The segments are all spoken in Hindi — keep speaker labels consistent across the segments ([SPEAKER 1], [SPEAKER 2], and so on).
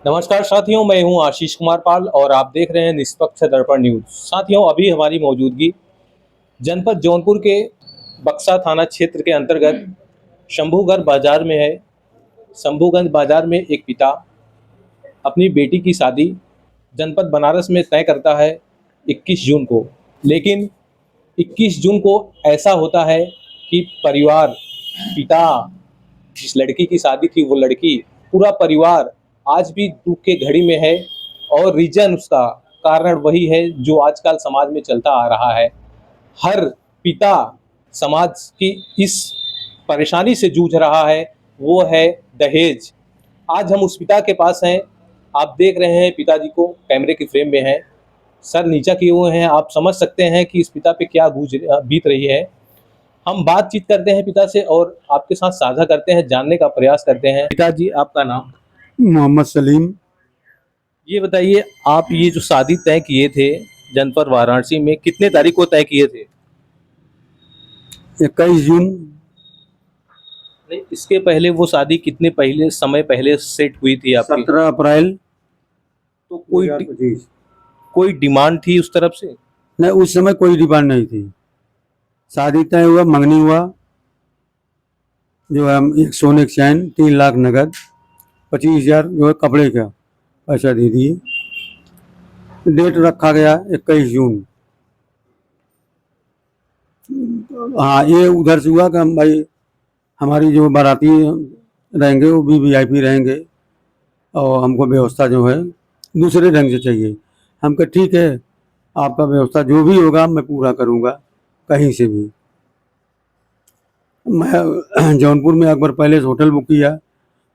[SPEAKER 1] नमस्कार साथियों, मैं हूं आशीष कुमार पाल और आप देख रहे हैं निष्पक्ष दर्पण न्यूज। साथियों, अभी हमारी मौजूदगी जनपद जौनपुर के बक्सा थाना क्षेत्र के अंतर्गत शंभूगढ़ बाजार में है। शंभूगंज बाजार में एक पिता अपनी बेटी की शादी जनपद बनारस में तय करता है 21 जून को। लेकिन 21 जून को ऐसा होता है कि परिवार, पिता, जिस लड़की की शादी थी वो लड़की, पूरा परिवार आज भी दुख के घड़ी में है। और रीजन, उसका कारण वही है जो आजकल समाज में चलता आ रहा है। हर पिता समाज की इस परेशानी से जूझ रहा है, वो है दहेज। आज हम उस पिता के पास हैं। आप देख रहे हैं पिताजी को, कैमरे की फ्रेम में हैं, सर नीचा किए हुए हैं। आप समझ सकते हैं कि इस पिता पे क्या बीत रही है। हम बातचीत करते हैं पिता से और आपके साथ साझा करते हैं, जानने का प्रयास करते हैं। पिताजी, आपका नाम?
[SPEAKER 2] मोहम्मद सलीम।
[SPEAKER 1] ये बताइए, आप ये जो शादी तय किए थे जनपद वाराणसी में, कितने तारीख को तय किए थे?
[SPEAKER 2] 21 जून।
[SPEAKER 1] नहीं, इसके पहले वो शादी कितने पहले समय पहले सेट हुई थी आपकी?
[SPEAKER 2] 17 अप्रैल
[SPEAKER 1] तो
[SPEAKER 2] 2025।
[SPEAKER 1] कोई डिमांड थी उस तरफ से?
[SPEAKER 2] नहीं, उस समय कोई डिमांड नहीं थी। शादी तय हुआ, मंगनी हुआ, जो है हम एक सोने की चैन, 3 लाख नगद, 25,000 जो है कपड़े का पैसा दे दिए। डेट रखा गया 21 जून। हाँ, ये उधर से हुआ कि हम भाई हमारी जो बाराती रहेंगे वो भी वीआईपी रहेंगे और हमको व्यवस्था जो है दूसरे ढंग से चाहिए। हम कहा ठीक है, आपका व्यवस्था जो भी होगा मैं पूरा करूँगा, कहीं से भी। मैं जौनपुर में अकबर पैलेस होटल बुक किया,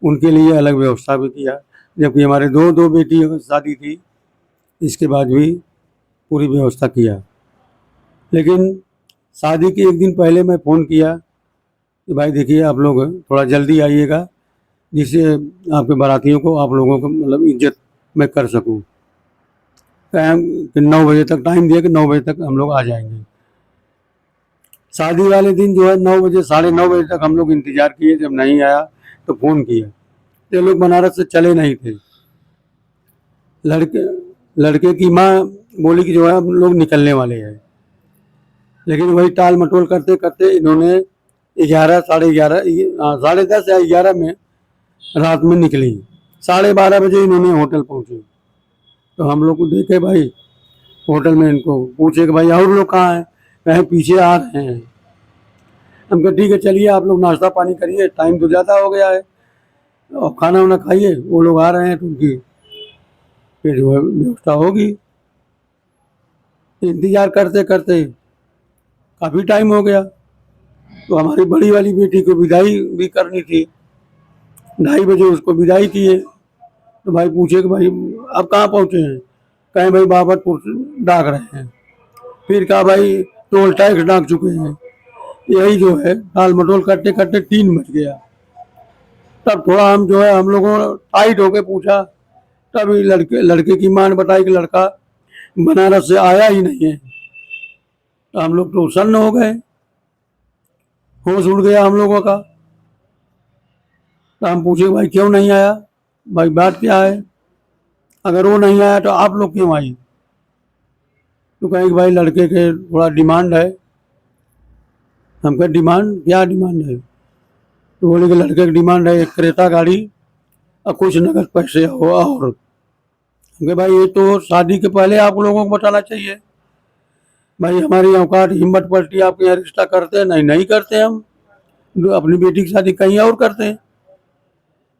[SPEAKER 2] उनके लिए अलग व्यवस्था भी किया, जबकि हमारे दो दो बेटी की शादी थी, इसके बाद भी पूरी व्यवस्था किया। लेकिन शादी के एक दिन पहले मैं फ़ोन किया कि भाई देखिए, आप लोग थोड़ा जल्दी आइएगा, जिससे आपके बारातियों को, आप लोगों को मतलब इज्जत मैं कर सकूं। टाइम कि 9 बजे तक टाइम दिया कि 9 बजे तक हम लोग आ जाएंगे। शादी वाले दिन जो है 9 बजे, 9:30 बजे तक हम लोग इंतज़ार किए। जब नहीं आया तो फ़ोन किया। ये लोग बनारस से चले नहीं थे। लड़के लड़के की माँ बोली कि जो है हम लोग निकलने वाले हैं, लेकिन वही टाल मटोल करते करते इन्होंने 11, साढ़े 11, 10:30 या 11 में रात में निकली। 12:30 बजे इन्होंने होटल पहुँचे। तो हम लोग को देखे भाई होटल में, इनको पूछे कि भाई और लोग कहाँ हैं? कहीं पीछे आ रहे हैं। हम कहा ठीक है, चलिए आप लोग नाश्ता पानी करिए, टाइम तो ज़्यादा हो गया है, और खाना वाना खाइए। वो लोग आ रहे हैं तो उनकी फिर जो है व्यवस्था होगी। इंतज़ार करते करते काफ़ी टाइम हो गया। तो हमारी बड़ी वाली बेटी को विदाई भी करनी थी, 2:30 बजे उसको विदाई किए। तो भाई पूछे कि भाई आप कहाँ पहुँचे हैं? कहें भाई बाबतपुर डाक रहे हैं। फिर कहा भाई टोल टैक्स डाक चुके हैं। यही जो है टाल मटोल करते करते 3 बज गया। तब थोड़ा हम जो है हम लोगों ने टाइट होके पूछा। तभी लड़के लड़के की माँ ने बताया कि लड़का बनारस से आया ही नहीं है। तो हम लोग तो सन्न हो गए, होश उड़ गया हम लोगों का। तो हम पूछे भाई क्यों नहीं आया, भाई बात क्या है? अगर वो नहीं आया तो आप लोग क्यों आई? तो कहें कि भाई लड़के के थोड़ा डिमांड है। हम कहे डिमांड, क्या डिमांड है? तो बोले कि लड़के की डिमांड है एक क्रेटा गाड़ी और कुछ नगद पैसे हो। और हम कहे भाई ये तो शादी के पहले आप लोगों को बताना चाहिए। भाई हमारी औकात हिम्मत पलटी, आपके यहाँ रिश्ता करते हैं? नहीं, नहीं करते। हम अपनी बेटी की शादी कहीं और करते हैं।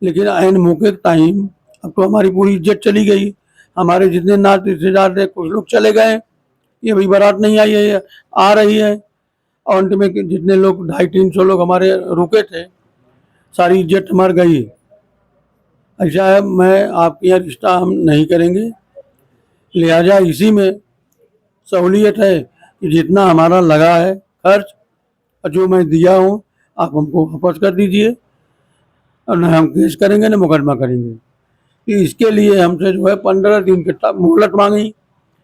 [SPEAKER 2] लेकिन ऐन मौके के टाइम अब तो हमारी पूरी इज्जत चली गई। हमारे जितने नाते रिश्तेदार थे कुछ लोग चले गए, ये भाई बारात नहीं आई है, आ रही है। और अंत में जितने लोग 250-300 लोग हमारे रुके थे, सारी इज्जत हमारी गई। ऐसा है, मैं आपके यहाँ रिश्ता हम नहीं करेंगे। लिहाजा इसी में सहूलियत है कि जितना हमारा लगा है खर्च और जो मैं दिया हूँ, आप हमको वापस कर दीजिए, और न हम केस करेंगे न मुकदमा करेंगे। कि इसके लिए हमसे जो है 15 दिन के मोहलत मांगी।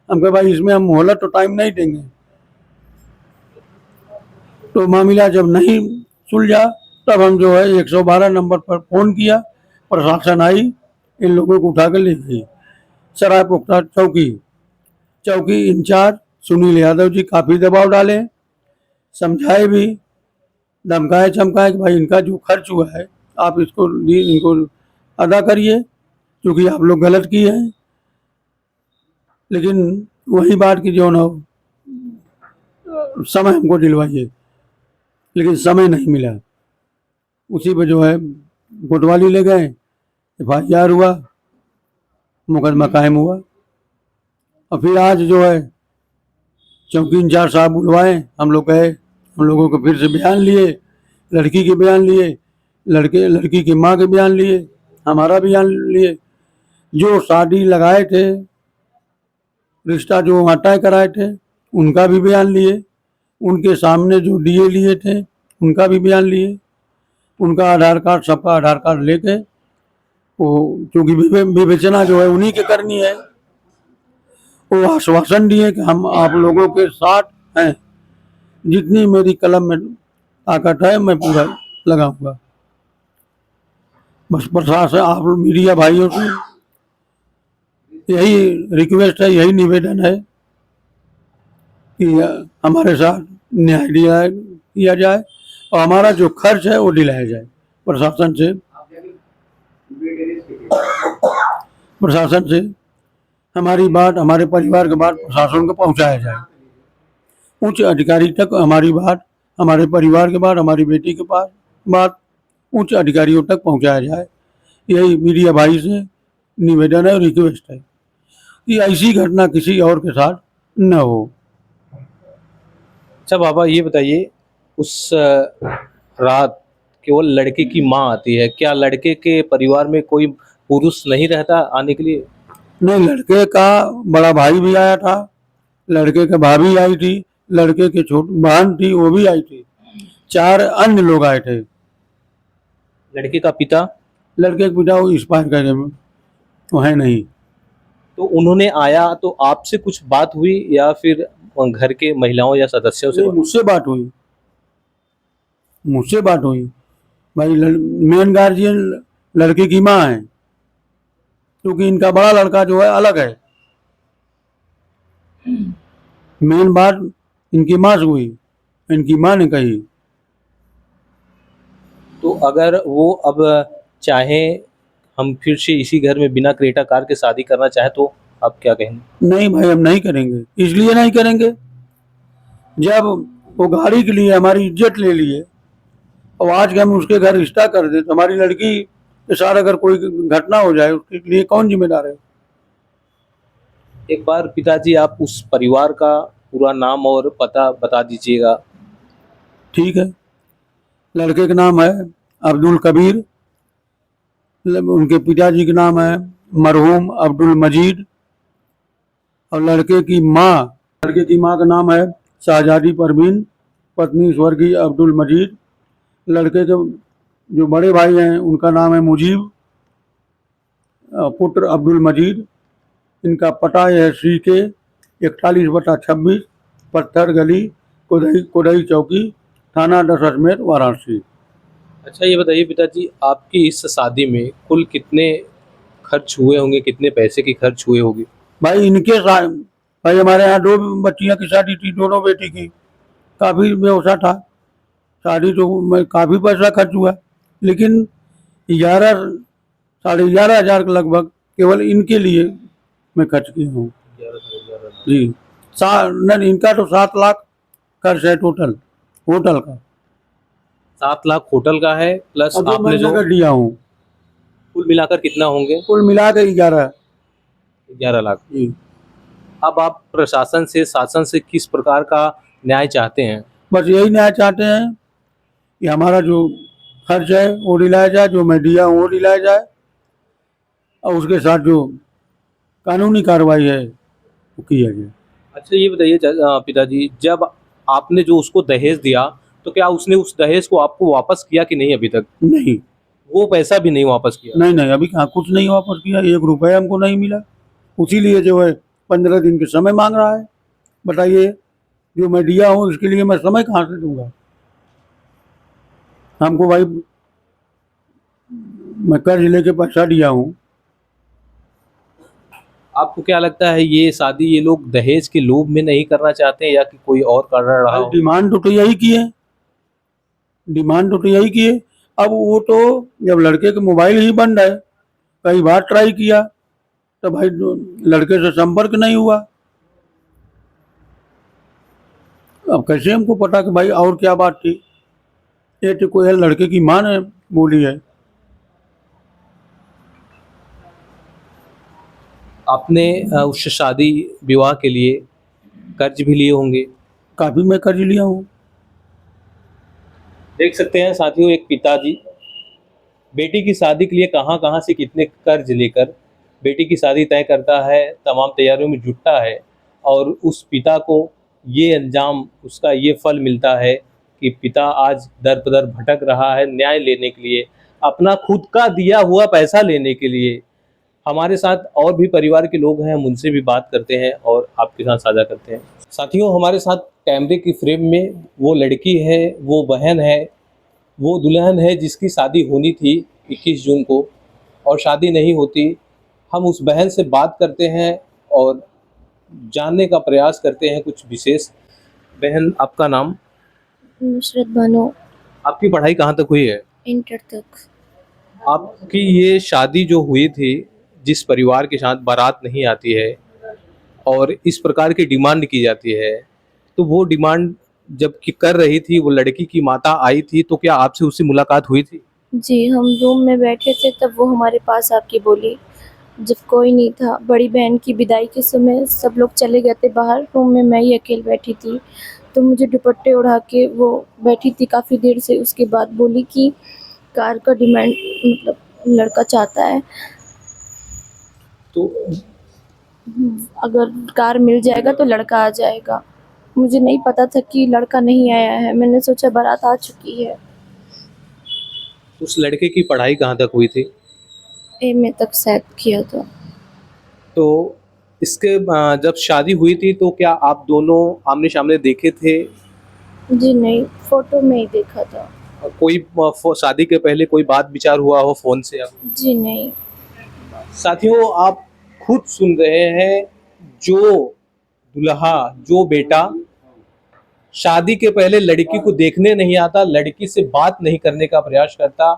[SPEAKER 2] हम कहे भाई इसमें हम मोहलत तो टाइम नहीं देंगे। तो मामला जब नहीं सुलझा, तब हम जो है 112 नंबर पर फ़ोन किया। प्रशासन आई, इन लोगों को उठा कर ले गई सरायपुख्ता चौकी। चौकी इंचार्ज सुनील यादव जी काफ़ी दबाव डाले, समझाए भी, धमकाए चमकाए कि भाई इनका जो खर्च हुआ है आप इनको अदा करिए, क्योंकि आप लोग गलत किए हैं। लेकिन वही बात की जो ना समय हमको दिलवाइए, लेकिन समय नहीं मिला। उसी पे जो है कोतवाली ले गए, FIR हुआ, मुकदमा कायम हुआ। और फिर आज जो है चौकी इंचार्ज साहब बुलवाए, हम लोग गए, हम लोगों को फिर से बयान लिए, लड़की के बयान लिए, लड़की की माँ के बयान लिए, हमारा बयान लिए। जो शादी लगाए थे, रिश्ता जो वहाँ तय कराए थे, उनका भी बयान लिए, उनके सामने जो DA लिए थे उनका भी बयान लिए, उनका आधार कार्ड, सबका आधार कार्ड लेके, वो क्योंकि विवेचना जो है उन्हीं के करनी है, वो आश्वासन दिए कि हम आप लोगों के साथ हैं, जितनी मेरी कलम में ताकत है मैं पूरा लगाऊंगा। बस प्रशासन, आप मीडिया भाइयों से यही रिक्वेस्ट है, यही निवेदन है कि हमारे साथ न्याय किया जाए और हमारा जो खर्च है वो दिलाया जाए। प्रशासन से हमारी बात, हमारे परिवार की बात प्रशासन को पहुंचाया जाए, उच्च अधिकारी तक हमारी बात, हमारे परिवार के बात, हमारी बेटी के पास बात उच्च अधिकारियों तक पहुंचाया जाए। यही मीडिया भाई से निवेदन है और रिक्वेस्ट है कि ऐसी घटना किसी और के साथ न हो।
[SPEAKER 1] अच्छा बाबा, ये बताइए, उस रात केवल लड़के की माँ आती है, क्या लड़के के परिवार में कोई पुरुष नहीं रहता आने के लिए?
[SPEAKER 2] नहीं, लड़के का बड़ा भाई भी आया था, लड़के की भाभी आई थी, लड़के की छोटी बहन थी वो भी आई थी, 4 अन्य लोग आए थे।
[SPEAKER 1] लड़के का पिता?
[SPEAKER 2] लड़के के पिता वो एक्सपायर कर गए, वो है नहीं।
[SPEAKER 1] तो उन्होंने आया तो आपसे कुछ बात हुई या फिर घर के महिलाओं या सदस्यों से?
[SPEAKER 2] मुझसे बात हुई, मुझसे बात हुई। भाई मेन गार्जियन लड़के की माँ है, क्योंकि इनका बड़ा लड़का जो है अलग है। मेन बात इनकी माँ से हुई, इनकी माँ ने कही।
[SPEAKER 1] तो अगर वो अब चाहें हम फिर से इसी घर में बिना क्रेटा कार के शादी करना चाहे तो आप क्या कहेंगे?
[SPEAKER 2] नहीं भाई, हम नहीं करेंगे। इसलिए नहीं करेंगे, जब वो गाड़ी के लिए हमारी इज्जत ले लिए और आज के हम उसके घर रिश्ता कर दें, तो हमारी लड़की के साथ अगर कोई घटना हो जाए उसके लिए कौन जिम्मेदार है?
[SPEAKER 1] एक बार पिताजी आप उस परिवार का पूरा नाम और पता बता दीजिएगा।
[SPEAKER 2] ठीक है, लड़के का नाम है अब्दुल कबीर, उनके पिताजी का नाम है मरहूम अब्दुल मजीद, और लड़के की माँ का नाम है शाहजादी परवीन, पत्नी स्वर्गीय अब्दुल मजीद। लड़के के जो बड़े भाई हैं उनका नाम है मुजीब, पुत्र अब्दुल मजीद। इनका पता है CK 41/26, पत्थर गली, कोदई चौकी, थाना 10 अजमेर, वाराणसी।
[SPEAKER 1] अच्छा ये बताइए पिताजी, आपकी इस शादी में कुल कितने खर्च हुए होंगे, कितने पैसे की खर्च हुए होगी?
[SPEAKER 2] भाई भाई हमारे यहाँ 2 बच्चियों की शादी थी, दोनों बेटी की, काफ़ी व्यवस्था था। शादी तो में काफ़ी पैसा खर्च हुआ, लेकिन 11-11.5 हज़ार के लगभग केवल इनके लिए मैं खर्च किया हूँ जी। नहीं, इनका तो 7 लाख खर्च है टोटल होटल का।
[SPEAKER 1] 7 लाख होटल का है, प्लस
[SPEAKER 2] अब जो
[SPEAKER 1] आपने
[SPEAKER 2] मैं
[SPEAKER 1] जो
[SPEAKER 2] नगद दिया हूँ,
[SPEAKER 1] कुल मिलाकर कितना होंगे?
[SPEAKER 2] कुल मिला के
[SPEAKER 1] 11 लाख।
[SPEAKER 2] जी।
[SPEAKER 1] अब आप प्रशासन से, शासन से किस प्रकार का न्याय चाहते हैं?
[SPEAKER 2] बस यही न्याय चाहते हैं कि हमारा जो खर्च है वो दिलाया जाए, जो मैं दिया हूँ वो दिलाया जाए, और उसके साथ जो कानूनी कार्रवाई है वो किया जाए।
[SPEAKER 1] अच्छा ये बताइए पिताजी, जब आपने जो उसको दहेज दिया तो क्या उसने उस दहेज को आपको वापस किया कि नहीं अभी तक?
[SPEAKER 2] नहीं
[SPEAKER 1] वो पैसा भी नहीं वापस किया?
[SPEAKER 2] नहीं नहीं, अभी कहाँ कुछ नहीं वापस किया, 1 रुपया हमको नहीं मिला। उसी लिए जो है 15 दिन के समय मांग रहा है। बताइए, जो मैं दिया हूँ इसके लिए मैं समय कहाँ से दूंगा? हमको भाई, मैं कर्ज लेके पैसा दिया हूँ,
[SPEAKER 1] आपको क्या लगता है ये शादी ये लोग दहेज के लोभ में नहीं करना चाहते या कि कोई और कारण रहा
[SPEAKER 2] भाई
[SPEAKER 1] हो?
[SPEAKER 2] डिमांड तो यही की है। अब वो तो जब लड़के के मोबाइल ही बंद है, कई बार ट्राई किया तो भाई लड़के से संपर्क नहीं हुआ। अब कैसे हमको पता कि भाई और क्या बात थी? ये तो कोई लड़के की माँ ने बोली है।
[SPEAKER 1] आपने उस शादी विवाह के लिए कर्ज भी लिए होंगे।
[SPEAKER 2] काफी मैं कर्ज लिया हूँ।
[SPEAKER 1] देख सकते हैं साथियों, एक पिताजी बेटी की शादी के लिए कहाँ कहाँ से कितने कर्ज लेकर बेटी की शादी तय करता है, तमाम तैयारियों में जुटता है और उस पिता को ये अंजाम, उसका ये फल मिलता है कि पिता आज दर बदर भटक रहा है न्याय लेने के लिए, अपना खुद का दिया हुआ पैसा लेने के लिए। हमारे साथ और भी परिवार के लोग हैं, हम उनसे भी बात करते हैं और आपके साथ साझा करते हैं। साथियों, हमारे साथ कैमरे की फ्रेम में वो लड़की है, वो बहन है, वो दुल्हन है जिसकी शादी होनी थी 21 जून को और शादी नहीं होती। हम उस बहन से बात करते हैं और जानने का प्रयास करते हैं कुछ विशेष। बहन, आपका नाम?
[SPEAKER 3] नुसरत बानो।
[SPEAKER 1] आपकी पढ़ाई कहाँ तक हुई है?
[SPEAKER 3] इंटर तक।
[SPEAKER 1] आपकी ये शादी जो हुई थी, जिस परिवार के साथ बारात नहीं आती है और इस प्रकार की डिमांड की जाती है, तो वो डिमांड जब कि कर रही थी, वो लड़की की माता आई थी, तो क्या आपसे उससे मुलाकात हुई थी?
[SPEAKER 3] जी, हम रूम में बैठे थे तब वो हमारे पास आके बोली, जब कोई नहीं था। बड़ी बहन की विदाई के समय सब लोग चले गए थे बाहर, रूम में मैं ही अकेले बैठी थी। तो मुझे दुपट्टे उड़ा के वो बैठी थी काफ़ी देर से, उसके बाद बोली कि कार का डिमांड मतलब लड़का चाहता है।
[SPEAKER 1] तो
[SPEAKER 3] अगर कार मिल जाएगा तो लड़का आ जाएगा। मुझे नहीं पता था कि लड़का नहीं आया है, मैंने सोचा बारात आ चुकी है।
[SPEAKER 1] उस लड़के की पढ़ाई कहाँ तक हुई थी?
[SPEAKER 3] एमए तक शायद किया था।
[SPEAKER 1] तो इसके जब शादी हुई थी तो क्या आप दोनों आमने-सामने देखे थे?
[SPEAKER 3] जी नहीं, फ़ोटो में ही देखा था।
[SPEAKER 1] कोई शादी के पहले कोई बात विचार हुआ हो फ़ोन से?
[SPEAKER 3] जी नहीं।
[SPEAKER 1] साथियों, आप खुद सुन रहे हैं, जो दुल्हा, जो बेटा शादी के पहले लड़की को देखने नहीं आता, लड़की से बात नहीं करने का प्रयास करता,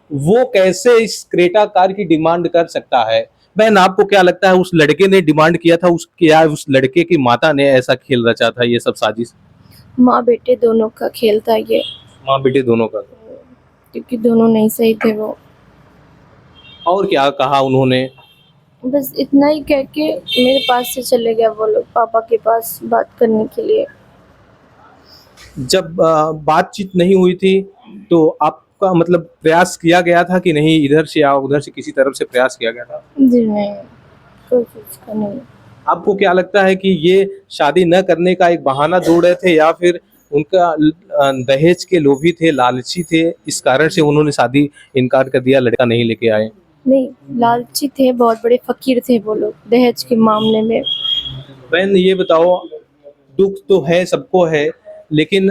[SPEAKER 1] वो कैसे इस क्रेटा कार की डिमांड कर सकता है? बहन, आपको क्या लगता है उस लड़के ने डिमांड किया था, उस लड़के की माता ने ऐसा खेल रचा था, ये सब साजिश?
[SPEAKER 3] माँ बेटे दोनों का खेल था ये,
[SPEAKER 1] माँ बेटे दोनों का।
[SPEAKER 3] क्योंकि दोनों नहीं सही थे वो।
[SPEAKER 1] और क्या कहा उन्होंने?
[SPEAKER 3] बस इतना ही कह के मेरे पास से चले गए वो लोग पापा के पास बात करने के लिए।
[SPEAKER 1] जब बातचीत नहीं हुई थी तो आपका मतलब प्रयास किया गया था कि नहीं, इधर से या उधर से किसी तरफ से प्रयास किया गया था?
[SPEAKER 3] जी नहीं, कोई चीज़ का नहीं।
[SPEAKER 1] आपको क्या लगता है कि ये शादी न करने का एक बहाना ढूंढ रहे थे या फिर उनका दहेज के लोभी थे, लालची थे, इस कारण से उन्होंने शादी इनकार कर दिया, लड़का नहीं लेके आए?
[SPEAKER 3] नहीं, लालची थे, बहुत बड़े फ़कीर थे वो लोग दहेज के मामले में।
[SPEAKER 1] बहन, ये बताओ, दुख तो है, सबको है, लेकिन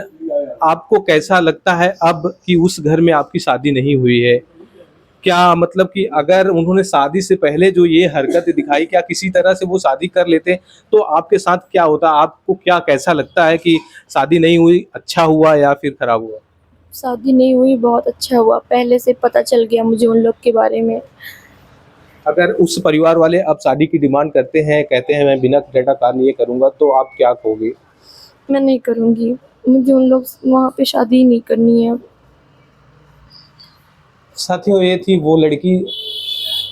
[SPEAKER 1] आपको कैसा लगता है अब कि उस घर में आपकी शादी नहीं हुई है? क्या मतलब कि अगर उन्होंने शादी से पहले जो ये हरकत दिखाई, क्या किसी तरह से वो शादी कर लेते तो आपके साथ क्या होता? आपको क्या कैसा लगता है कि शादी नहीं हुई, अच्छा हुआ या फिर खराब हुआ?
[SPEAKER 3] शादी नहीं हुई, बहुत अच्छा हुआ, पहले से पता चल गया मुझे उन लोग के बारे में।
[SPEAKER 1] अगर उस परिवार वाले अब शादी की डिमांड करते हैं, कहते हैं मैं बिना क्रेटा कार लिए करूँगा, तो आप क्या कहोगे?
[SPEAKER 3] मैं नहीं करूँगी, मुझे उन लोग वहाँ पे शादी ही नहीं करनी है।
[SPEAKER 1] साथियों, ये थी वो लड़की।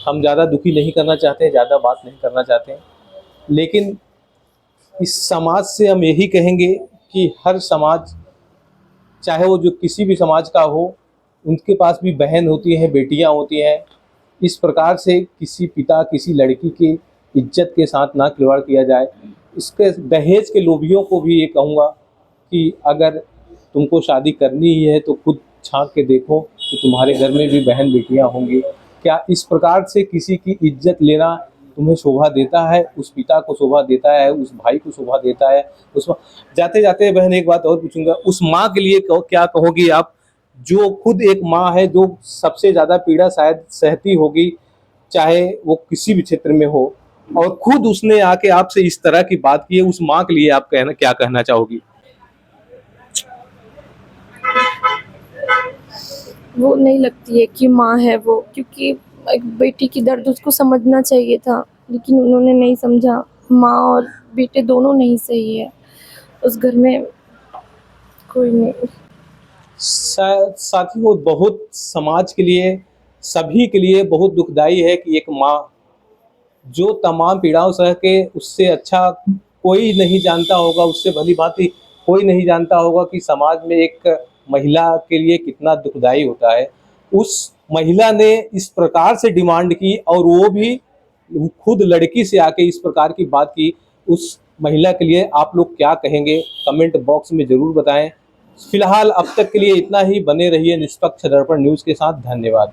[SPEAKER 1] हम ज़्यादा दुखी नहीं करना चाहते, ज़्यादा बात नहीं करना चाहते, लेकिन इस समाज से हम यही कहेंगे कि हर समाज, चाहे वो जो किसी भी समाज का हो, उनके पास भी बहन होती हैं, बेटियां होती हैं। इस प्रकार से किसी पिता, किसी लड़की की इज्जत के साथ ना खिलवाड़ किया जाए। इसके दहेज के लोभियों को भी ये कहूँगा कि अगर तुमको शादी करनी ही है तो खुद झांक के देखो कि तुम्हारे घर में भी बहन बेटियां होंगी। क्या इस प्रकार से किसी की इज्जत लेना तुम्हें शोभा देता है? उस पिता को शोभा देता है, उस भाई को शोभा देता है? उस जाते जाते बहन एक बात और पूछूंगा, उस माँ के लिए क्या कहोगी आप, जो खुद एक माँ है, जो सबसे ज़्यादा पीड़ा शायद सहती होगी, चाहे वो किसी भी क्षेत्र में हो, और खुद उसने आके आपसे इस तरह की बात की है, उस माँ के लिए आप क्या कहना चाहोगी?
[SPEAKER 3] वो नहीं लगती है कि माँ है वो, क्योंकि एक बेटी की दर्द उसको समझना चाहिए था, लेकिन उन्होंने नहीं समझा। माँ और बेटे दोनों नहीं सही है उस घर में, कोई नहीं।
[SPEAKER 1] साथियों, बहुत समाज के लिए, सभी के लिए बहुत दुखदाई है कि एक माँ जो तमाम पीड़ाओं सह के, उससे अच्छा कोई नहीं जानता होगा, उससे भली भांति कोई नहीं जानता होगा कि समाज में एक महिला के लिए कितना दुखदाई होता है। उस महिला ने इस प्रकार से डिमांड की और वो भी खुद लड़की से आके इस प्रकार की बात की। उस महिला के लिए आप लोग क्या कहेंगे, कमेंट बॉक्स में ज़रूर बताएं। फिलहाल अब तक के लिए इतना ही। बने रहिए निष्पक्ष दर्पण न्यूज़ के साथ। धन्यवाद।